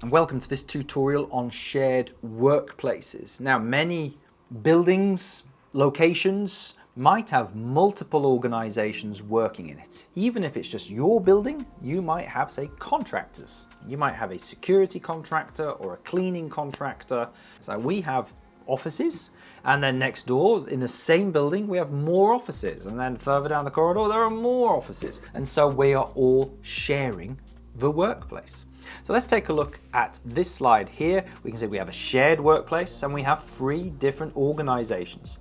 and welcome to this tutorial on shared workplaces. Now, many buildings, locations might have multiple organizations working in it. Even if it's just your building, you might have, say, contractors. You might have a security contractor or a cleaning contractor. So we have offices, and then next door in the same building we have more offices, and then further down the corridor there are more offices, and so we are all sharing the workplace. So let's take a look at this slide here. We can see we have a shared workplace and we have 3 different organizations.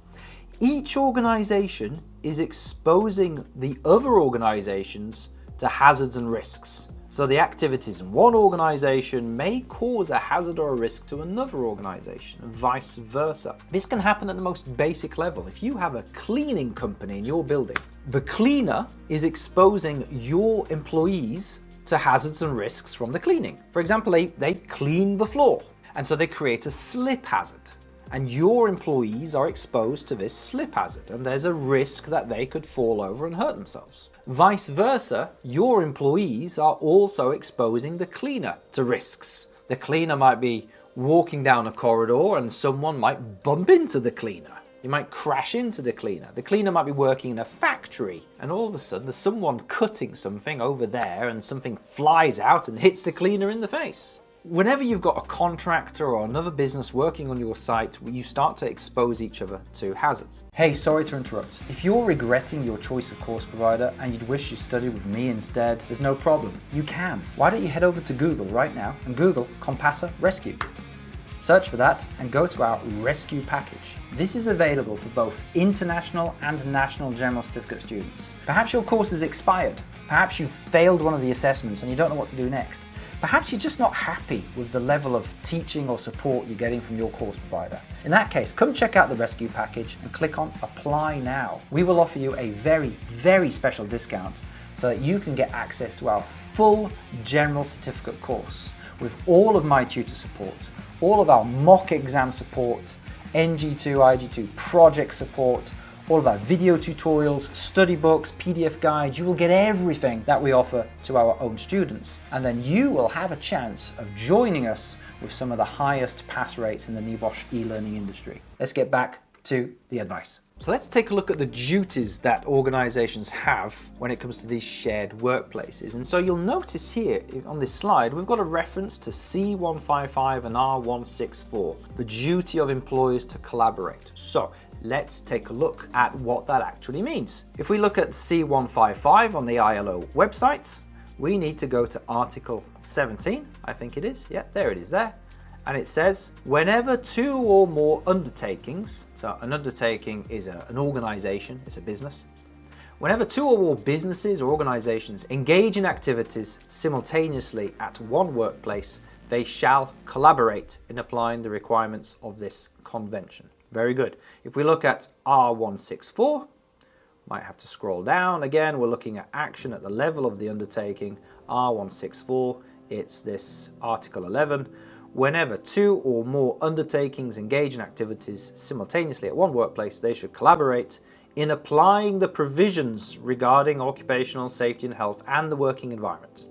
Each organization is exposing the other organizations to hazards and risks. So the activities in one organization may cause a hazard or a risk to another organization, and vice versa. This can happen at the most basic level. If you have a cleaning company in your building, the cleaner is exposing your employees to hazards and risks from the cleaning. For example, they clean the floor, and so they create a slip hazard. And your employees are exposed to this slip hazard, and there's a risk that they could fall over and hurt themselves. Vice versa, your employees are also exposing the cleaner to risks. The cleaner might be walking down a corridor and someone might bump into the cleaner. You might crash into the cleaner. The cleaner might be working in a factory, and all of a sudden there's someone cutting something over there and something flies out and hits the cleaner in the face. Whenever you've got a contractor or another business working on your site, you start to expose each other to hazards. Hey, sorry to interrupt. If you're regretting your choice of course provider and you'd wish you studied with me instead, there's no problem. You can. Why don't you head over to Google right now and Google Compassa Rescue. Search for that and go to our rescue package. This is available for both international and national general certificate students. Perhaps your course is expired. Perhaps you've failed one of the assessments and you don't know what to do next. Perhaps you're just not happy with the level of teaching or support you're getting from your course provider. In that case, come check out the rescue package and click on Apply Now. We will offer you a very, very special discount so that you can get access to our full general certificate course with all of my tutor support, all of our mock exam support, NG2, IG2 project support, all of our video tutorials, study books, PDF guides. You will get everything that we offer to our own students. And then you will have a chance of joining us with some of the highest pass rates in the NEBOSH e-learning industry. Let's get back to the advice. So let's take a look at the duties that organizations have when it comes to these shared workplaces. And so you'll notice here on this slide, we've got a reference to C155 and R164, the duty of employers to collaborate. So let's take a look at what that actually means. If we look at C155 on the ILO website, we need to go to Article 17, I think it is. Yeah, there it is there. And it says, whenever 2 or more undertakings, so an undertaking is an organization, it's a business. Whenever 2 or more businesses or organizations engage in activities simultaneously at one workplace, they shall collaborate in applying the requirements of this convention. Very good. If we look at R164, might have to scroll down again. We're looking at action at the level of the undertaking. R164, it's this Article 11. Whenever 2 or more undertakings engage in activities simultaneously at one workplace, they should collaborate in applying the provisions regarding occupational safety and health and the working environment.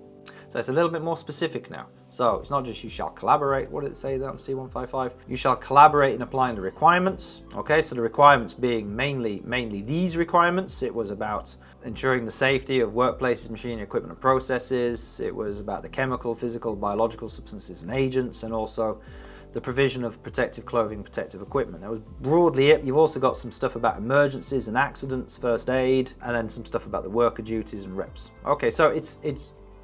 So it's a little bit more specific now. So it's not just you shall collaborate. What did it say there on C155? You shall collaborate in applying the requirements. Okay, so the requirements being mainly these requirements. It was about ensuring the safety of workplaces, machinery, equipment and processes. It was about the chemical, physical, biological substances and agents, and also the provision of protective clothing, protective equipment. That was broadly it. You've also got some stuff about emergencies and accidents, first aid, and then some stuff about the worker duties and reps. Okay, so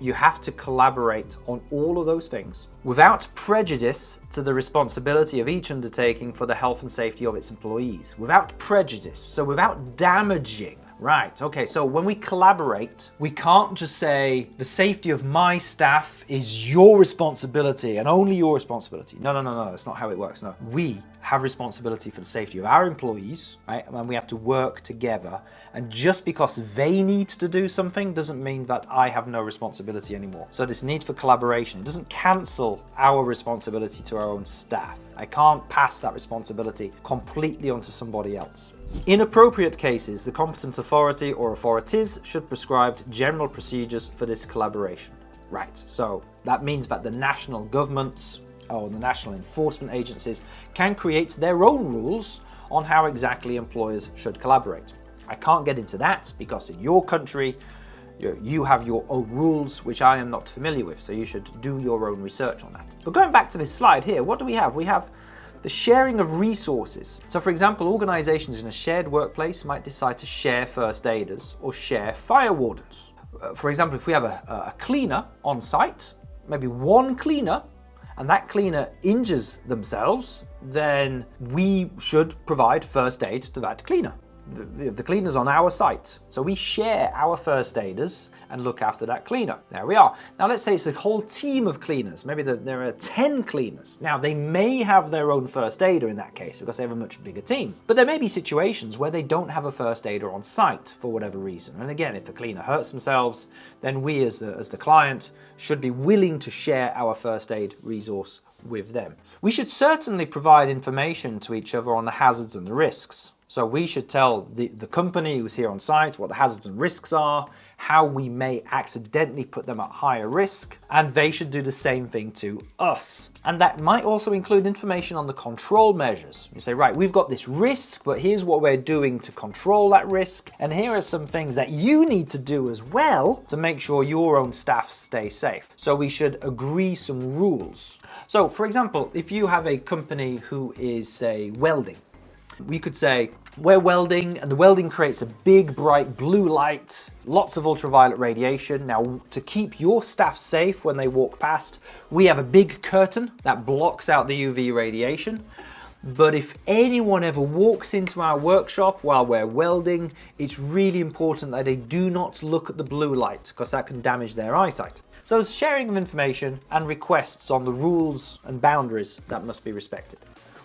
you have to collaborate on all of those things without prejudice to the responsibility of each undertaking for the health and safety of its employees. Without prejudice, so without damaging. Right, okay, so when we collaborate, we can't just say the safety of my staff is your responsibility and only your responsibility. No, that's not how it works, no. We have responsibility for the safety of our employees, right? And we have to work together. And just because they need to do something doesn't mean that I have no responsibility anymore. So this need for collaboration, it doesn't cancel our responsibility to our own staff. I can't pass that responsibility completely onto somebody else. In appropriate cases, the competent authority or authorities should prescribe general procedures for this collaboration. Right, so that means that the national governments or the national enforcement agencies can create their own rules on how exactly employers should collaborate. I can't get into that because in your country, you have your own rules, which I am not familiar with, so you should do your own research on that. But going back to this slide here, what do we have? We have the sharing of resources. So for example, organizations in a shared workplace might decide to share first aiders or share fire wardens. For example, if we have a cleaner on site, maybe one cleaner, and that cleaner injures themselves, then we should provide first aid to that cleaner. The cleaner's on our site, so we share our first aiders and look after that cleaner. There we are. Now let's say it's a whole team of cleaners. Maybe there are 10 cleaners. Now they may have their own first aider in that case because they have a much bigger team. But there may be situations where they don't have a first aider on site for whatever reason. And again, if the cleaner hurts themselves, then we as the client should be willing to share our first aid resource with them. We should certainly provide information to each other on the hazards and the risks. So we should tell the company who's here on site what the hazards and risks are, how we may accidentally put them at higher risk, and they should do the same thing to us. And that might also include information on the control measures. You say, right, we've got this risk, but here's what we're doing to control that risk, and here are some things that you need to do as well to make sure your own staff stay safe. So we should agree some rules. So for example, if you have a company who is, say, welding, we could say, we're welding and the welding creates a big bright blue light, lots of ultraviolet radiation. Now to keep your staff safe when they walk past, we have a big curtain that blocks out the UV radiation. But if anyone ever walks into our workshop while we're welding, it's really important that they do not look at the blue light because that can damage their eyesight. So there's sharing of information and requests on the rules and boundaries that must be respected.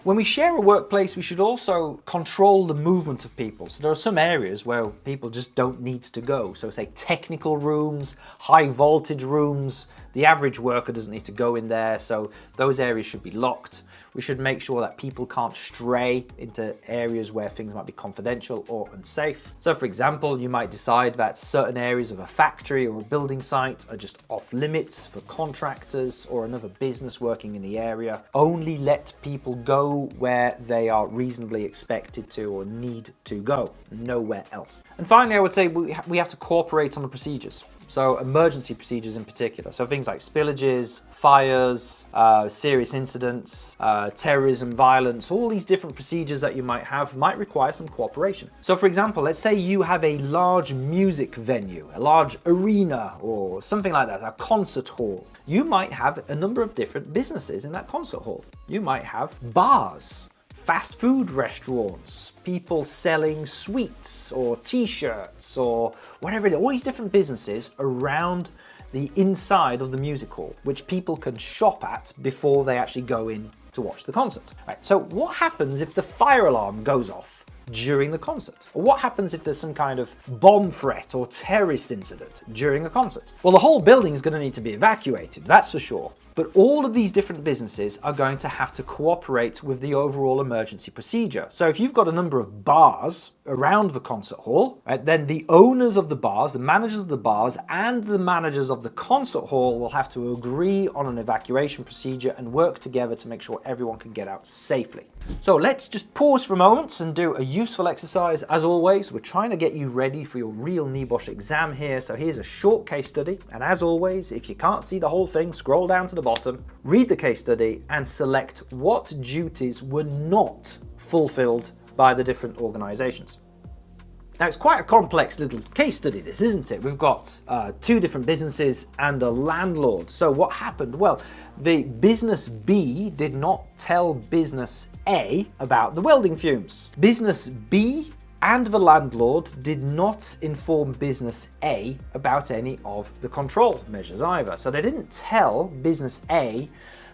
When we share a workplace, we should also control the movement of people. So there are some areas where people just don't need to go. So say technical rooms, high voltage rooms, the average worker doesn't need to go in there. So those areas should be locked. We should make sure that people can't stray into areas where things might be confidential or unsafe. So for example, you might decide that certain areas of a factory or a building site are just off limits for contractors or another business working in the area. Only let people go where they are reasonably expected to or need to go, nowhere else. And finally, I would say we have to cooperate on the procedures. So emergency procedures in particular. So things like spillages, fires, serious incidents, terrorism, violence, all these different procedures that you might have might require some cooperation. So for example, let's say you have a large music venue, a large arena or something like that, a concert hall. You might have a number of different businesses in that concert hall. You might have bars, fast food restaurants, people selling sweets or t-shirts or whatever it is, all these different businesses around the inside of the music hall, which people can shop at before they actually go in to watch the concert. Right, so what happens if the fire alarm goes off during the concert? Or what happens if there's some kind of bomb threat or terrorist incident during a concert? Well, the whole building is going to need to be evacuated, that's for sure. But all of these different businesses are going to have to cooperate with the overall emergency procedure. So if you've got a number of bars around the concert hall, right, then the owners of the bars, the managers of the bars, and the managers of the concert hall will have to agree on an evacuation procedure and work together to make sure everyone can get out safely. So let's just pause for a moment and do a useful exercise. As always, we're trying to get you ready for your real NEBOSH exam here. So here's a short case study. And as always, if you can't see the whole thing, scroll down to the bottom, read the case study and select what duties were not fulfilled by the different organizations. Now it's quite a complex little case study this, isn't it? We've got two different businesses and a landlord. So what happened? Well, the business B did not tell business A about the welding fumes. Business B and the landlord did not inform business A about any of the control measures either. So they didn't tell business A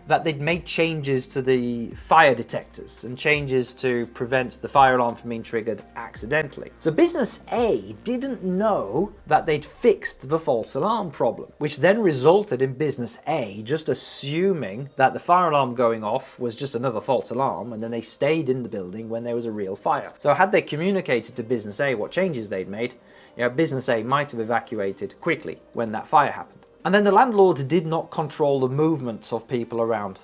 that they'd made changes to the fire detectors and changes to prevent the fire alarm from being triggered accidentally. So business A didn't know that they'd fixed the false alarm problem, which then resulted in business A just assuming that the fire alarm going off was just another false alarm, and then they stayed in the building when there was a real fire. So had they communicated to business A what changes they'd made, business A might have evacuated quickly when that fire happened. And then the landlord did not control the movements of people around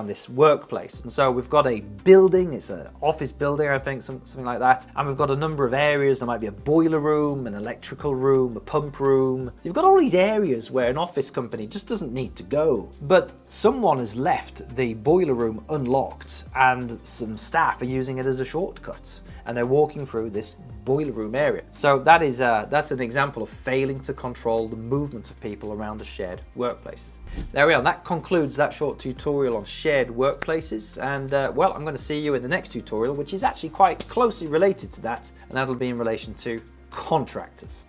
this workplace. And so we've got a building, it's an office building, I think, something like that. And we've got a number of areas. There might be a boiler room, an electrical room, a pump room. You've got all these areas where an office company just doesn't need to go. But someone has left the boiler room unlocked and some staff are using it as a shortcut. And they're walking through this boiler room area. So that's an example of failing to control the movement of people around the shared workplaces. There we are. That concludes that short tutorial on shared workplaces. And well, I'm going to see you in the next tutorial, which is actually quite closely related to that, and that'll be in relation to contractors.